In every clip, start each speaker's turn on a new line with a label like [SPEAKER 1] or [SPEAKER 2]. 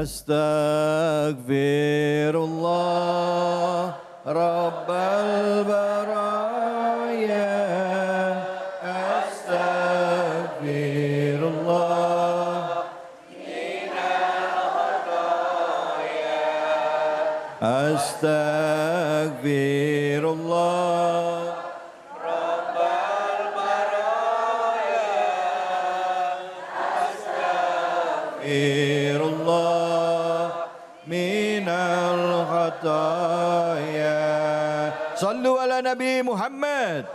[SPEAKER 1] Astaghfirullah Rabbal baraya. Astaghfirullah Astaghfirullah Rabbal baraya. Astaghfirullah minal khataya. Sallu ala Nabi Muhammad.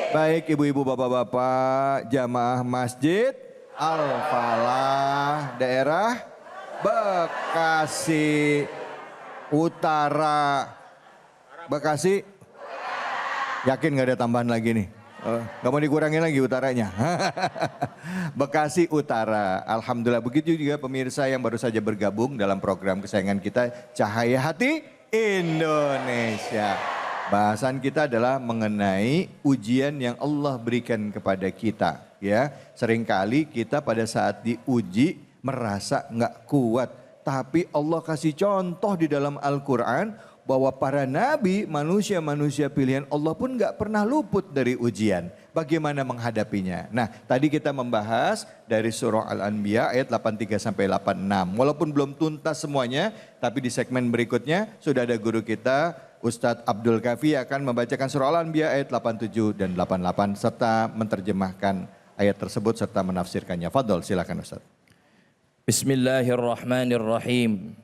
[SPEAKER 1] Baik ibu-ibu, bapak-bapak, jamaah Masjid Al-Falah daerah Bekasi Utara. Bekasi, yakin nggak ada tambahan lagi nih? Nggak mau dikurangin lagi utaranya. Bekasi Utara. Alhamdulillah, begitu juga pemirsa yang baru saja bergabung dalam program kesayangan kita, Cahaya Hati Indonesia. Bahasan kita adalah mengenai ujian yang Allah berikan kepada kita. Ya, seringkali kita pada saat diuji merasa nggak kuat, tapi Allah kasih contoh di dalam Al-Quran bahwa para nabi, manusia-manusia pilihan Allah pun nggak pernah luput dari ujian. Bagaimana menghadapinya? Nah, tadi kita membahas dari surah Al-Anbiya ayat 83 sampai 86. Walaupun belum tuntas semuanya, tapi di segmen berikutnya sudah ada guru kita Ustadz Abdul Kafi akan membacakan surah Al-Anbiya ayat 87 dan 88 serta menerjemahkan ayat tersebut serta menafsirkannya. Fadol, silakan Ustadz.
[SPEAKER 2] Bismillahirrahmanirrahim.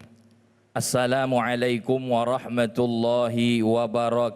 [SPEAKER 2] Assalamualaikum warahmatullahi wabarakatuh.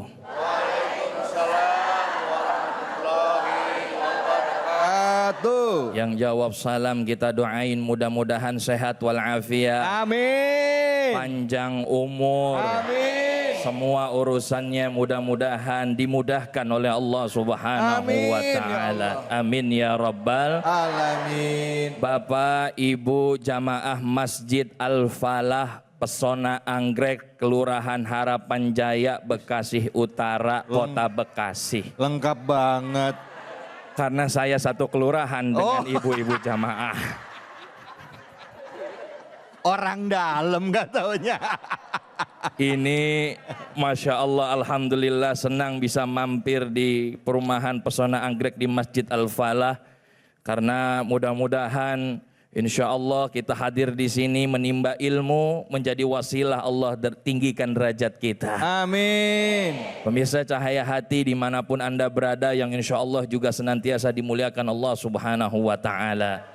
[SPEAKER 1] Waalaikumsalam warahmatullahi wabarakatuh.
[SPEAKER 2] Yang jawab salam kita doain mudah-mudahan sehat walafiat.
[SPEAKER 1] Amin.
[SPEAKER 2] Panjang umur.
[SPEAKER 1] Amin.
[SPEAKER 2] Semua urusannya mudah-mudahan dimudahkan oleh Allah Subhanahu wa taala. Amin ya rabbal
[SPEAKER 1] alamin.
[SPEAKER 2] Bapak, Ibu, jamaah Masjid Al-Falah Pesona Anggrek, Kelurahan Harapan Jaya, Bekasi Utara, Kota Bekasi.
[SPEAKER 1] Lengkap banget.
[SPEAKER 2] Karena saya satu kelurahan dengan ibu-ibu jamaah.
[SPEAKER 1] Orang dalam gak taunya.
[SPEAKER 2] Ini Masya Allah, Alhamdulillah senang bisa mampir di perumahan Pesona Anggrek di Masjid Al-Falah. Karena mudah-mudahan insya Allah kita hadir di sini menimba ilmu, menjadi wasilah Allah tinggikan derajat kita.
[SPEAKER 1] Amin.
[SPEAKER 2] Pemirsa Cahaya Hati dimanapun Anda berada, yang insya Allah juga senantiasa dimuliakan Allah Subhanahu wa ta'ala.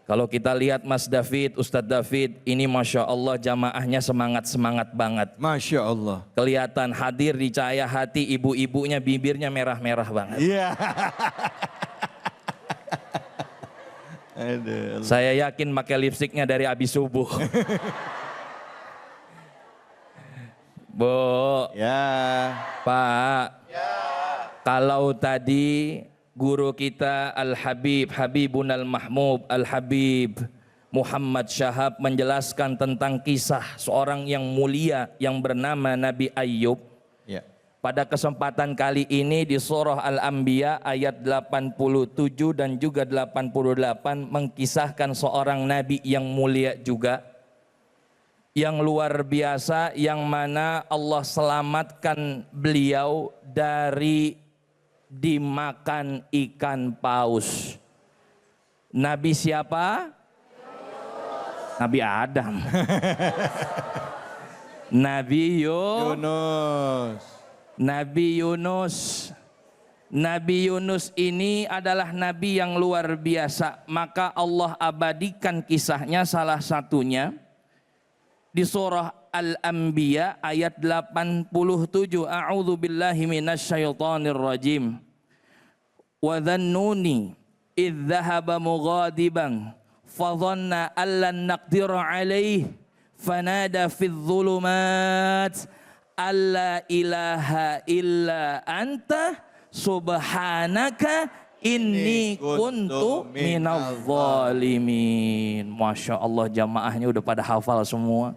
[SPEAKER 2] Kalau kita lihat Mas David, Ustadz David, ini Masya Allah jamaahnya semangat-semangat banget.
[SPEAKER 1] Masya Allah.
[SPEAKER 2] Kelihatan hadir di Cahaya Hati, ibu-ibunya bibirnya merah-merah banget.
[SPEAKER 1] Iya.
[SPEAKER 2] Saya yakin pakai lipstiknya dari abis subuh. Bu.
[SPEAKER 1] Ya.
[SPEAKER 2] Pak.
[SPEAKER 1] Ya.
[SPEAKER 2] Kalau tadi guru kita Al-Habib, Habibun Al-Mahmub, Al-Habib Muhammad Syahab menjelaskan tentang kisah seorang yang mulia yang bernama Nabi Ayyub.
[SPEAKER 1] Ya.
[SPEAKER 2] Pada kesempatan kali ini di surah Al-Anbiya ayat 87 dan juga 88 mengkisahkan seorang nabi yang mulia juga, yang luar biasa, yang mana Allah selamatkan beliau dari dimakan ikan paus. Nabi siapa? Nabi Adam. Nabi Yunus. Nabi Yunus. Nabi Yunus ini adalah nabi yang luar biasa. Maka Allah abadikan kisahnya, salah satunya di surah Al-Anbiya ayat 87. A'udzu billahi minasyaitonir rajim. Wa dhannuni idz dhahaba mughadiban fa dhanna allan naqdira alaihi fanada fidz dhulumat alla ilaha illa anta subhanaka inni kuntu minadh dhalimin. Masya Allah, jamaahnya udah pada hafal semua.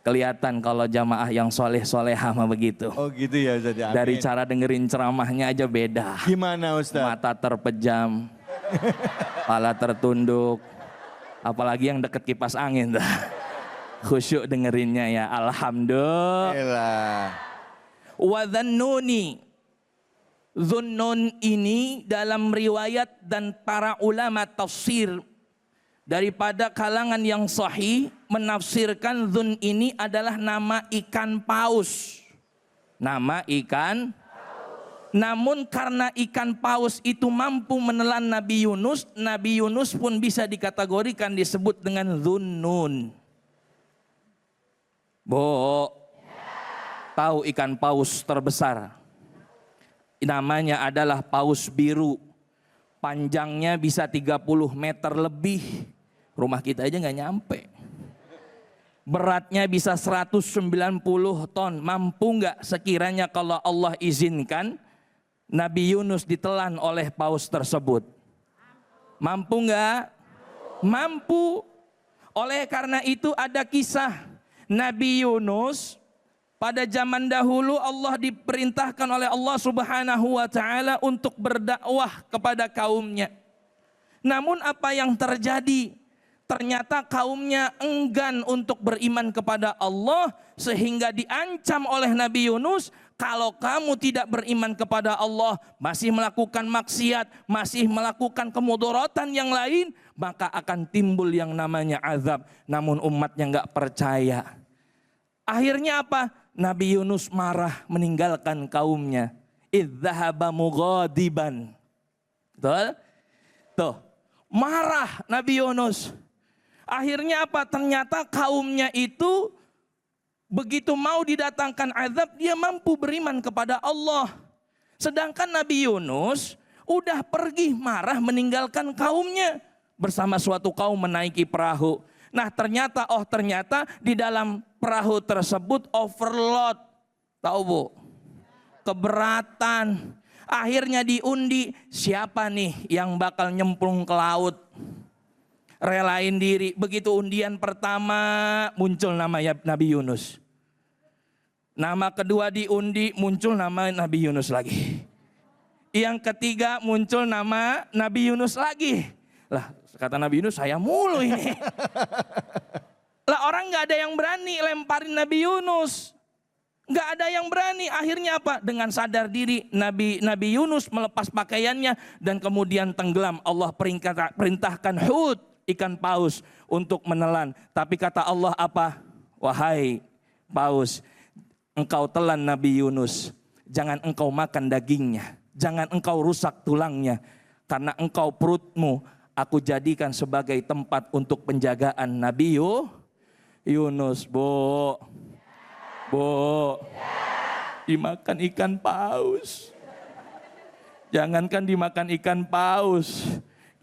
[SPEAKER 2] Kelihatan kalau jamaah yang soleh-solehah mah begitu.
[SPEAKER 1] Oh gitu ya Ustaz. Amin.
[SPEAKER 2] Dari cara dengerin ceramahnya aja beda.
[SPEAKER 1] Gimana Ustaz?
[SPEAKER 2] Mata terpejam, kepala tertunduk, Apalagi yang deket kipas angin. Khusyuk dengerinnya ya. Alhamdulillah. Wa dhannuni. Dhunnun ini dalam riwayat dan para ulama tafsir daripada kalangan yang sahih menafsirkan dhun ini adalah nama ikan paus. Nama ikan. Namun karena ikan paus itu mampu menelan Nabi Yunus pun bisa dikategorikan disebut dengan dhunnun. Bo, tahu ikan paus terbesar? Namanya adalah paus biru. Panjangnya bisa 30 meter lebih. Rumah kita aja nggak nyampe. Beratnya bisa 190 ton. Mampu nggak sekiranya kalau Allah izinkan Nabi Yunus ditelan oleh paus tersebut? Mampu nggak? Mampu. Oleh karena itu ada kisah Nabi Yunus pada zaman dahulu Allah diperintahkan oleh Allah Subhanahu wa taala untuk berdakwah kepada kaumnya. Namun apa yang terjadi? Ternyata kaumnya enggan untuk beriman kepada Allah sehingga diancam oleh Nabi Yunus, kalau kamu tidak beriman kepada Allah, masih melakukan maksiat, masih melakukan kemudorotan yang lain, maka akan timbul yang namanya azab. Namun umatnya nggak percaya. Akhirnya apa? Nabi Yunus marah meninggalkan kaumnya. Idzahaba mughadiban. Betul? Tuh, marah Nabi Yunus. Akhirnya apa? Ternyata kaumnya itu begitu mau didatangkan azab, dia mampu beriman kepada Allah. Sedangkan Nabi Yunus udah pergi marah meninggalkan kaumnya. Bersama suatu kaum menaiki perahu. Nah ternyata di dalam perahu tersebut overload. Tahu bu? Keberatan. Akhirnya diundi, siapa nih yang bakal nyemplung ke laut? Relain diri. Begitu undian pertama muncul nama Nabi Yunus. Nama kedua diundi muncul nama Nabi Yunus lagi. Yang ketiga muncul nama Nabi Yunus lagi. Lah kata Nabi Yunus, saya mulu ini. Lah orang gak ada yang berani lemparin Nabi Yunus. Gak ada yang berani. Akhirnya apa? Dengan sadar diri Nabi Yunus melepas pakaiannya dan kemudian tenggelam. Allah perintahkan Hud, ikan paus, untuk menelan. Tapi kata Allah apa? Wahai paus, engkau telan Nabi Yunus. Jangan engkau makan dagingnya. Jangan engkau rusak tulangnya. Karena engkau perutmu aku jadikan sebagai tempat untuk penjagaan Nabi Yunus. Bu, dimakan ikan paus. Jangankan dimakan ikan paus,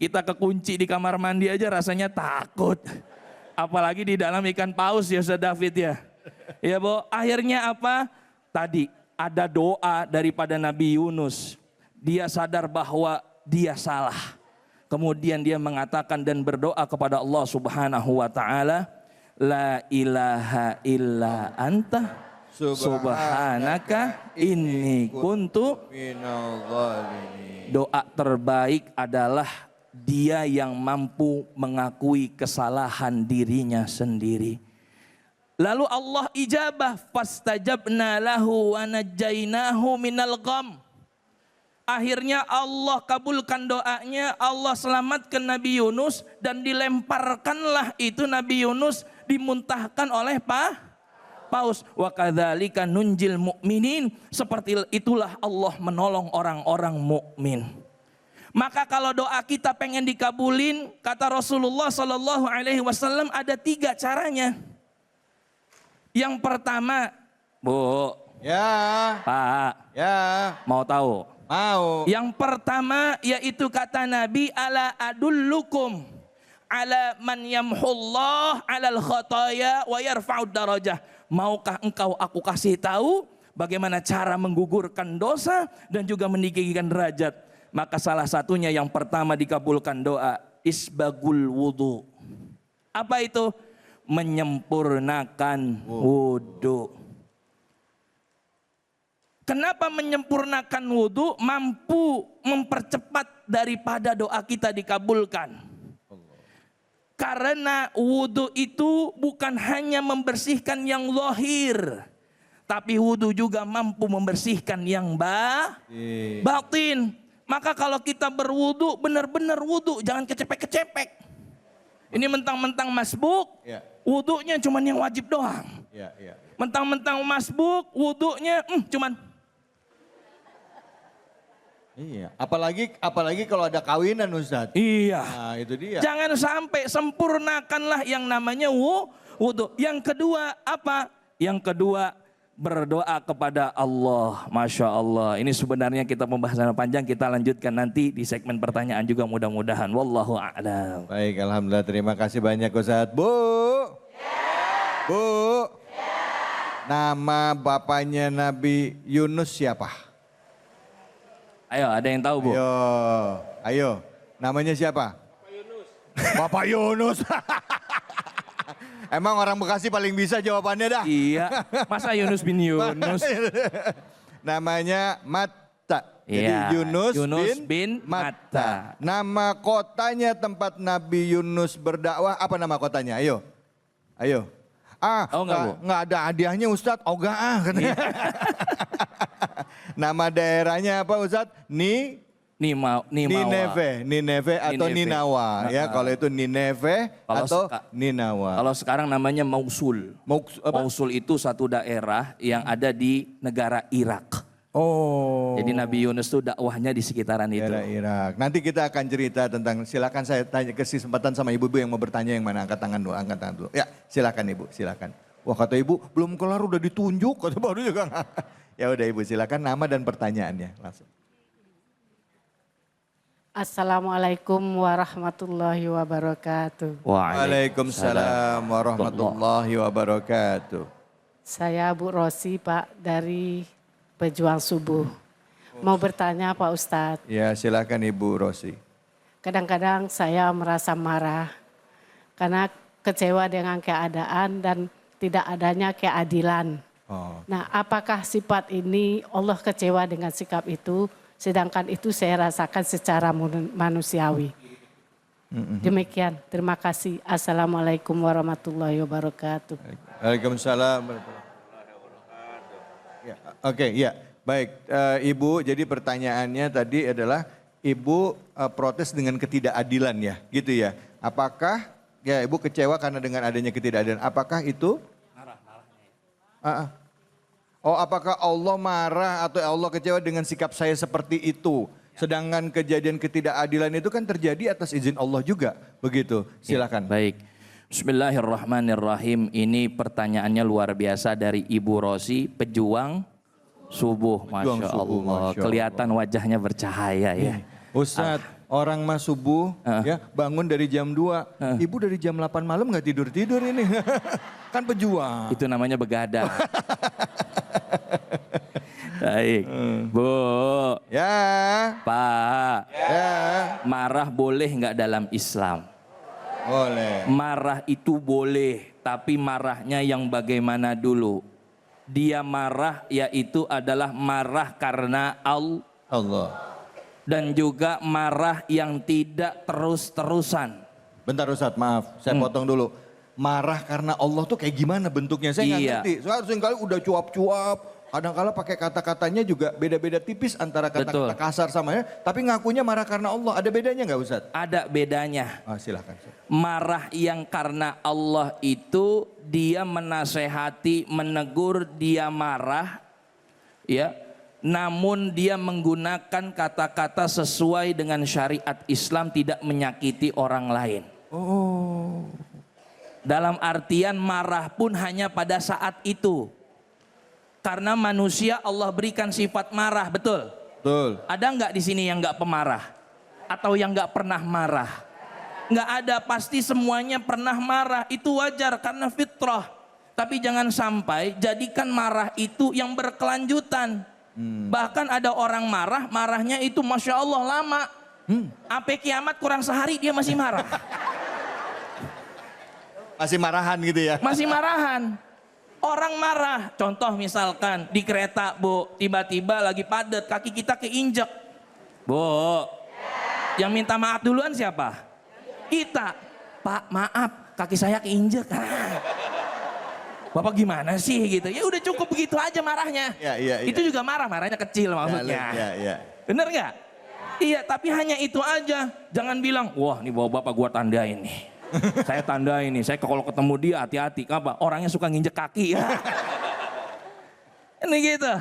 [SPEAKER 2] kita kekunci di kamar mandi aja rasanya takut. Apalagi di dalam ikan paus ya Ustaz David ya. Ya Bu, akhirnya apa? Tadi ada doa daripada Nabi Yunus. Dia sadar bahwa dia salah. Kemudian dia mengatakan dan berdoa kepada Allah Subhanahu wa taala, la ilaha illa anta subhanaka inni kuntu minadh dhalimin. Doa terbaik adalah dia yang mampu mengakui kesalahan dirinya sendiri. Lalu Allah ijabah, fastajabna lahu wa najjainahu minal gham. Akhirnya Allah kabulkan doanya, Allah selamatkan Nabi Yunus dan dilemparkanlah itu Nabi Yunus dimuntahkan oleh paus. Wa kadzalika nunjil mu'minin. Seperti itulah Allah menolong orang-orang mukmin. Maka kalau doa kita pengen dikabulin, kata Rasulullah sallallahu alaihi wasallam ada 3 caranya. Yang pertama, Bu.
[SPEAKER 1] Ya.
[SPEAKER 2] Pak.
[SPEAKER 1] Ya.
[SPEAKER 2] Mau tahu?
[SPEAKER 1] Mau.
[SPEAKER 2] Yang pertama yaitu kata Nabi, ala adullukum ala man yamhullah alal khataya wa yarfa'ud darajah. Maukah engkau aku kasih tahu bagaimana cara menggugurkan dosa dan juga meninggikan derajat? Maka salah satunya yang pertama dikabulkan doa, isbagul wudu. Apa itu? Menyempurnakan wudu. Kenapa menyempurnakan wudu? Mampu mempercepat daripada doa kita dikabulkan. Karena wudhu itu bukan hanya membersihkan yang zahir, tapi wudhu juga mampu membersihkan yang batin. Maka kalau kita berwudhu, benar-benar wudhu, jangan kecepek-kecepek. Ini mentang-mentang masbuk, wudhunya cuman yang wajib doang. Mentang-mentang masbuk, wudhunya cuman.
[SPEAKER 1] Iya, apalagi kalau ada kawinan Ustadz.
[SPEAKER 2] Iya.
[SPEAKER 1] Nah, itu dia.
[SPEAKER 2] Jangan sampai, sempurnakanlah yang namanya wudhu. Yang kedua apa? Yang kedua berdoa kepada Allah. Masya Allah. Ini sebenarnya kita pembahasan panjang, kita lanjutkan nanti di segmen pertanyaan juga mudah-mudahan. Wallahu a'lam.
[SPEAKER 1] Baik, alhamdulillah, terima kasih banyak Ustadz. Bu. Bu. Nama bapaknya Nabi Yunus siapa?
[SPEAKER 2] Ayo, ada yang tahu, Bu?
[SPEAKER 1] Ayo. Namanya siapa? Bapak Yunus. Emang orang Bekasi paling bisa jawabannya dah.
[SPEAKER 2] Iya, masa Yunus bin Yunus?
[SPEAKER 1] Namanya Matta.
[SPEAKER 2] Iya,
[SPEAKER 1] Jadi Yunus
[SPEAKER 2] bin Matta.
[SPEAKER 1] Nama kotanya tempat Nabi Yunus berdakwah, apa nama kotanya? Ayo. Nggak ada hadiahnya Ustadz. Ogah katanya. Nama daerahnya apa Ustadz? Nineve atau Ninawa. Ya, kalau itu Nineve atau Ninawa.
[SPEAKER 2] Kalau sekarang namanya Mosul. Mosul itu satu daerah yang ada di negara Irak. Jadi Nabi Yunus itu dakwahnya di sekitaran itu.
[SPEAKER 1] Daerah Irak. Nanti kita akan cerita tentang, silakan saya tanya kesempatan sama ibu-ibu yang mau bertanya yang mana, angkat tangan dulu. Ya, silakan Ibu, silakan. Wah, kata Ibu belum kelar udah ditunjuk, kata baru juga. Ya udah Ibu, silakan nama dan pertanyaannya langsung.
[SPEAKER 3] Assalamualaikum warahmatullahi wabarakatuh.
[SPEAKER 1] Waalaikumsalam warahmatullahi wabarakatuh.
[SPEAKER 3] Saya Bu Rosi Pak dari Pejuang Subuh. Mau bertanya Pak Ustadz.
[SPEAKER 1] Ya silakan Ibu Rosi.
[SPEAKER 3] Kadang-kadang saya merasa marah karena kecewa dengan keadaan dan tidak adanya keadilan. Nah, apakah sifat ini Allah kecewa dengan sikap itu, sedangkan itu saya rasakan secara manusiawi. Demikian, terima kasih. Assalamualaikum warahmatullahi wabarakatuh.
[SPEAKER 1] Waalaikumsalam. Ya, oke, ya, baik. Ibu, jadi pertanyaannya tadi adalah Ibu protes dengan ketidakadilan ya, gitu ya. Apakah ya Ibu kecewa karena dengan adanya ketidakadilan? Apakah itu? Apakah Allah marah atau Allah kecewa dengan sikap saya seperti itu? Sedangkan kejadian ketidakadilan itu kan terjadi atas izin Allah juga, begitu. Silakan.
[SPEAKER 2] Ya, baik. Bismillahirrahmanirrahim. Ini pertanyaannya luar biasa dari Ibu Rosi, Pejuang Subuh. Masya Allah. Kelihatan wajahnya bercahaya ya.
[SPEAKER 1] Ustadz, orang mah subuh ya bangun dari jam 2. Ibu dari jam 8 malam nggak tidur-tidur ini. Kan pejuang.
[SPEAKER 2] Itu namanya begadang. Baik. Bu.
[SPEAKER 1] Ya.
[SPEAKER 2] Pak.
[SPEAKER 1] Ya.
[SPEAKER 2] Marah boleh nggak dalam Islam?
[SPEAKER 1] Boleh.
[SPEAKER 2] Marah itu boleh, tapi marahnya yang bagaimana dulu? Dia marah yaitu adalah marah karena Allah. Dan juga marah yang tidak terus-terusan.
[SPEAKER 1] Bentar Ustadz, maaf, saya potong dulu. Marah karena Allah tuh kayak gimana bentuknya? Saya nggak ngerti. Soalnya seringkali udah cuap-cuap. Kadang-kala pakai kata-katanya juga beda-beda tipis antara kata-kata kasar sama ya. Tapi ngakunya marah karena Allah. Ada bedanya nggak Ustadz?
[SPEAKER 2] Ada bedanya.
[SPEAKER 1] Silahkan.
[SPEAKER 2] Marah yang karena Allah itu dia menasehati, menegur, dia marah. Ya. Namun dia menggunakan kata-kata sesuai dengan syariat Islam, tidak menyakiti orang lain. Dalam artian marah pun hanya pada saat itu. Karena manusia Allah berikan sifat marah, betul?
[SPEAKER 1] Betul.
[SPEAKER 2] Ada nggak di sini yang nggak pemarah? Atau yang nggak pernah marah? Nggak ada, pasti semuanya pernah marah. Itu wajar karena fitrah. Tapi jangan sampai jadikan marah itu yang berkelanjutan. Bahkan ada orang marah, marahnya itu Masya Allah lama. Sampai kiamat kurang sehari dia masih marah.
[SPEAKER 1] Masih marahan gitu ya?
[SPEAKER 2] Masih marahan. Orang marah, contoh misalkan di kereta Bu, tiba-tiba lagi padat, kaki kita keinjek. Bu, yang minta maaf duluan siapa? Kita. Pak maaf kaki saya keinjek. Bapak gimana sih gitu. Ya udah cukup begitu aja marahnya.
[SPEAKER 1] Iya.
[SPEAKER 2] Itu juga marahnya kecil maksudnya.
[SPEAKER 1] Iya.
[SPEAKER 2] Bener nggak? Iya, tapi hanya itu aja. Jangan bilang, wah nih bawa bapak gua tandain nih. Saya tandain nih, saya kalau ketemu dia hati-hati. Apa? Orangnya suka nginjek kaki. Ini gitu.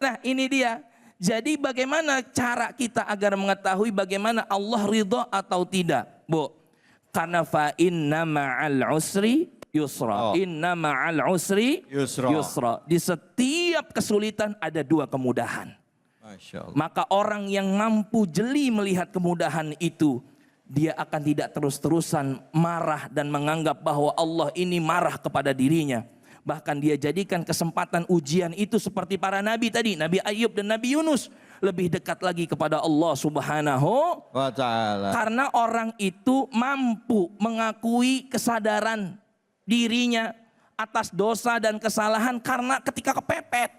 [SPEAKER 2] Nah ini dia. Jadi bagaimana cara kita agar mengetahui bagaimana Allah ridho atau tidak? Bu, karena fa inna ma'al usri yusra. Inna ma'al usri yusra. Di setiap kesulitan ada dua kemudahan.
[SPEAKER 1] Masya Allah.
[SPEAKER 2] Maka orang yang mampu jeli melihat kemudahan itu, dia akan tidak terus-terusan marah dan menganggap bahwa Allah ini marah kepada dirinya. Bahkan dia jadikan kesempatan ujian itu seperti para nabi tadi, Nabi Ayub dan Nabi Yunus, lebih dekat lagi kepada Allah Subhanahu
[SPEAKER 1] wa ta'ala.
[SPEAKER 2] Karena orang itu mampu mengakui kesadaran dirinya atas dosa dan kesalahan karena ketika kepepet.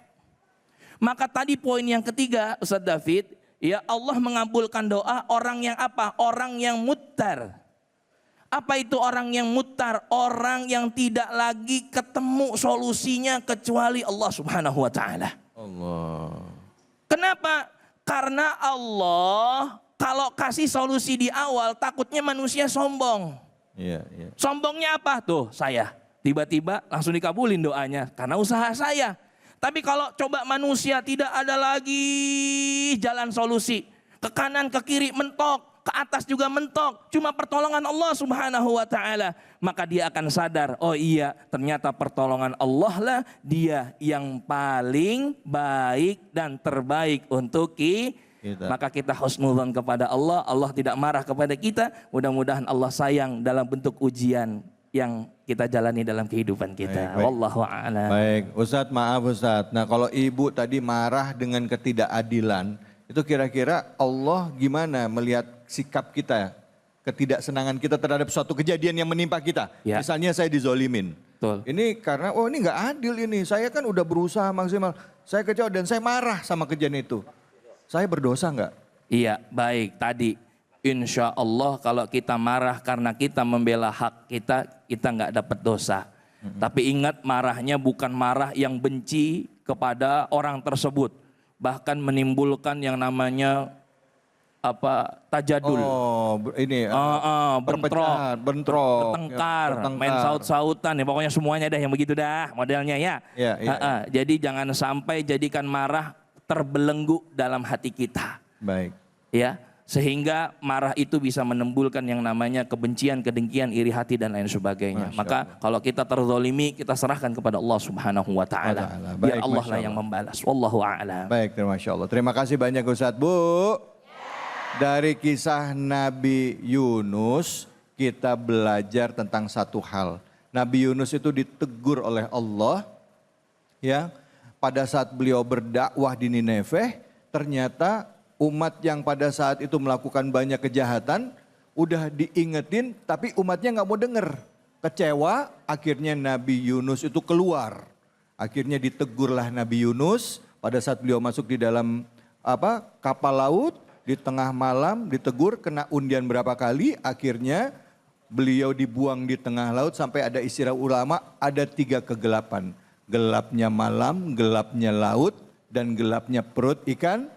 [SPEAKER 2] Maka tadi poin yang ketiga Ustaz David, ya Allah mengabulkan doa orang yang apa? Orang yang mutar. Apa itu orang yang mutar? Orang yang tidak lagi ketemu solusinya kecuali Allah Subhanahu wa taala.
[SPEAKER 1] Allah.
[SPEAKER 2] Kenapa? Karena Allah kalau kasih solusi di awal takutnya manusia sombong.
[SPEAKER 1] Iya.
[SPEAKER 2] Sombongnya apa? Tuh saya. Tiba-tiba langsung dikabulin doanya karena usaha saya. Tapi kalau coba manusia tidak ada lagi jalan solusi. Ke kanan, ke kiri mentok. Ke atas juga mentok. Cuma pertolongan Allah Subhanahu wa ta'ala. Maka dia akan sadar. Oh iya, ternyata pertolongan Allah lah dia yang paling baik dan terbaik untuk kita. Maka kita husnudzon kepada Allah. Allah tidak marah kepada kita. Mudah-mudahan Allah sayang dalam bentuk ujian yang kita jalani dalam kehidupan kita. Wallahu a'lam.
[SPEAKER 1] Baik, Ustadz maaf Ustadz. Nah kalau ibu tadi marah dengan ketidakadilan, itu kira-kira Allah gimana melihat sikap kita, ketidaksenangan kita terhadap suatu kejadian yang menimpa kita. Ya. Misalnya saya dizolimin.
[SPEAKER 2] Betul.
[SPEAKER 1] Ini karena, oh ini nggak adil ini. Saya kan udah berusaha maksimal. Saya kecewa dan saya marah sama kejadian itu. Saya berdosa nggak?
[SPEAKER 2] Iya, baik. Tadi, insya Allah kalau kita marah karena kita membela hak kita, kita nggak dapat dosa. Tapi ingat marahnya bukan marah yang benci kepada orang tersebut. Bahkan menimbulkan yang namanya tajadul.
[SPEAKER 1] Oh, ini
[SPEAKER 2] bentrok, bertengkar, main saut-sautan ya, pokoknya semuanya dah yang begitu dah modelnya ya.
[SPEAKER 1] Ya.
[SPEAKER 2] Jadi jangan sampai jadikan marah terbelenggu dalam hati kita.
[SPEAKER 1] Baik.
[SPEAKER 2] Ya, sehingga marah itu bisa menimbulkan yang namanya kebencian, kedengkian, iri hati dan lain sebagainya. Maka kalau kita terzolimi, kita serahkan kepada Allah Subhanahu wa taala. Biar Allah lah yang membalas. Wallahu a'lam.
[SPEAKER 1] Baik, Masya Allah. Terima kasih banyak Ustadz. Bu, dari kisah Nabi Yunus kita belajar tentang satu hal. Nabi Yunus itu ditegur oleh Allah ya, pada saat beliau berdakwah di Nineveh, ternyata umat yang pada saat itu melakukan banyak kejahatan, udah diingetin tapi umatnya nggak mau denger. Kecewa, akhirnya Nabi Yunus itu keluar. Akhirnya ditegurlah Nabi Yunus pada saat beliau masuk di dalam kapal laut, di tengah malam ditegur, kena undian berapa kali, akhirnya beliau dibuang di tengah laut sampai ada istilah ulama, ada 3 kegelapan. Gelapnya malam, gelapnya laut, dan gelapnya perut ikan.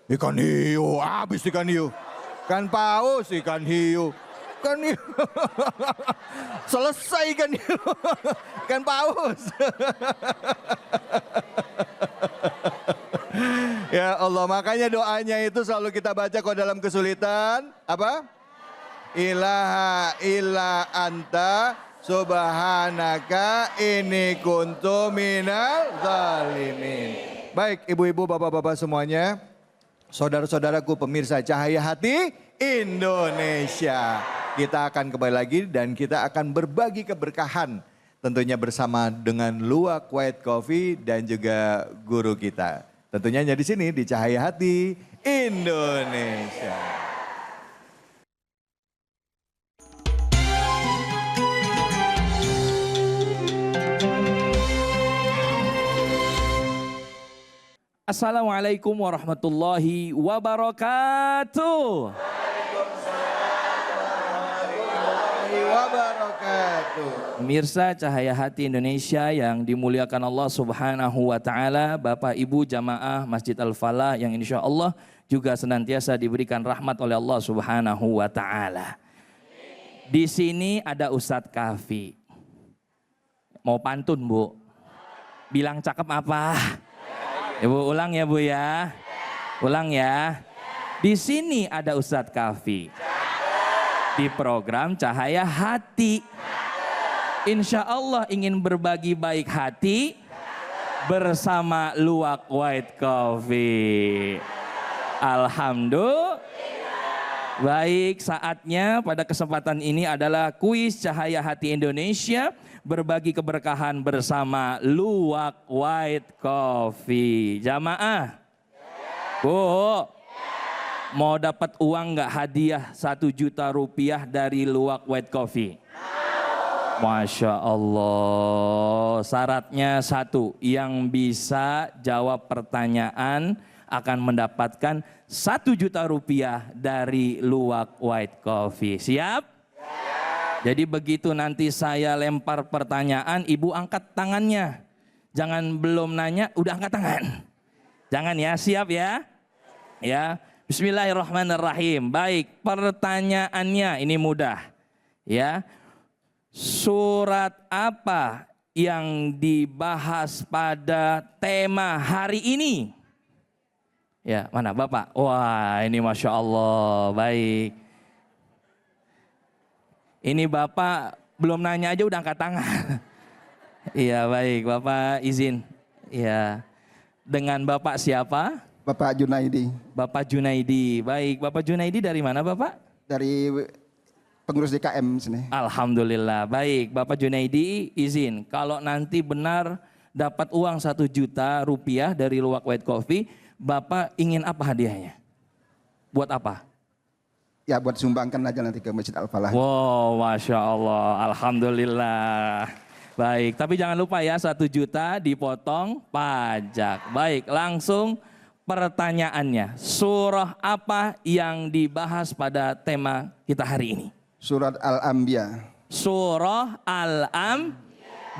[SPEAKER 1] Ikan hiu, habis ikan hiu. Kan paus ikan hiu. Kan hiu. Selesai ikan hiu. Kan paus. Ya Allah, makanya doanya itu selalu kita baca kalau dalam kesulitan. Apa? Ilaha illa anta subhanaka inni kuntu minal zalimin. Baik ibu-ibu, bapak-bapak semuanya. Saudara-saudaraku pemirsa Cahaya Hati Indonesia. Kita akan kembali lagi dan kita akan berbagi keberkahan. Tentunya bersama dengan Luwak White Coffee dan juga guru kita. Tentunya hanya di sini di Cahaya Hati Indonesia.
[SPEAKER 2] Assalamualaikum warahmatullahi wabarakatuh.
[SPEAKER 1] wabarakatuh.
[SPEAKER 2] Pemirsa Cahaya Hati Indonesia yang dimuliakan Allah Subhanahu wa taala, Bapak Ibu jamaah Masjid Al-Falah yang insya Allah juga senantiasa diberikan rahmat oleh Allah Subhanahu wa taala. Di sini ada Ustadz Kafi. Mau pantun, Bu? Bilang cakep apa? Ibu ulang ya, Bu ya. Ulang ya. Di sini ada Ustadz Kafi. Di program Cahaya Hati. Insya Allah ingin berbagi baik hati bersama Luwak White Coffee. Alhamdulillah. Baik, saatnya pada kesempatan ini adalah kuis Cahaya Hati Indonesia. Berbagi keberkahan bersama Luwak White Coffee. Jamaah. Bu. Mau dapat uang nggak hadiah 1 juta rupiah dari Luwak White Coffee? Masya Allah. Syaratnya 1, yang bisa jawab pertanyaan akan mendapatkan 1 juta rupiah dari Luwak White Coffee. Siap? Jadi begitu nanti saya lempar pertanyaan, ibu angkat tangannya. Jangan belum nanya, udah angkat tangan. Jangan ya, siap ya? Ya. Bismillahirrahmanirrahim. Baik, pertanyaannya ini mudah. Ya. Surat apa yang dibahas pada tema hari ini? Ya, mana Bapak? Wah, ini Masya Allah. Baik. Ini Bapak belum nanya aja udah angkat tangan. Iya, baik. Bapak izin. Ya. Dengan Bapak siapa?
[SPEAKER 4] Bapak Junaidi.
[SPEAKER 2] Bapak Junaidi. Baik, Bapak Junaidi dari mana Bapak?
[SPEAKER 4] Dari pengurus DKM sini.
[SPEAKER 2] Alhamdulillah. Baik, Bapak Junaidi izin. Kalau nanti benar dapat uang 1 juta rupiah dari Luwak White Coffee, Bapak ingin apa hadiahnya? Buat apa?
[SPEAKER 4] Ya buat sumbangkan aja nanti ke Masjid Al-Falah.
[SPEAKER 2] Wow, Masya Allah. Alhamdulillah. Baik, tapi jangan lupa ya 1 juta dipotong pajak. Baik, langsung pertanyaannya, surah apa yang dibahas pada tema kita hari ini?
[SPEAKER 4] Surat Al-Anbiya.
[SPEAKER 2] Surah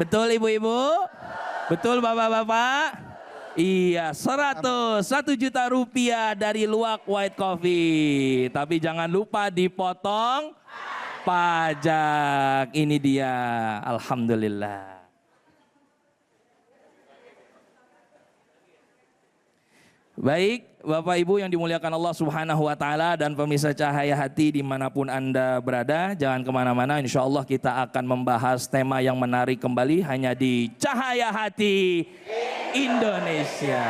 [SPEAKER 2] Betul ibu-ibu? Betul bapak-bapak? Iya, 1 juta rupiah dari Luwak White Coffee. Tapi jangan lupa dipotong pajak. Ini dia, alhamdulillah. Baik, Bapak Ibu yang dimuliakan Allah Subhanahu wa taala dan pemirsa Cahaya Hati dimanapun Anda berada, jangan kemana-mana, insya Allah kita akan membahas tema yang menarik kembali hanya di Cahaya Hati Indonesia.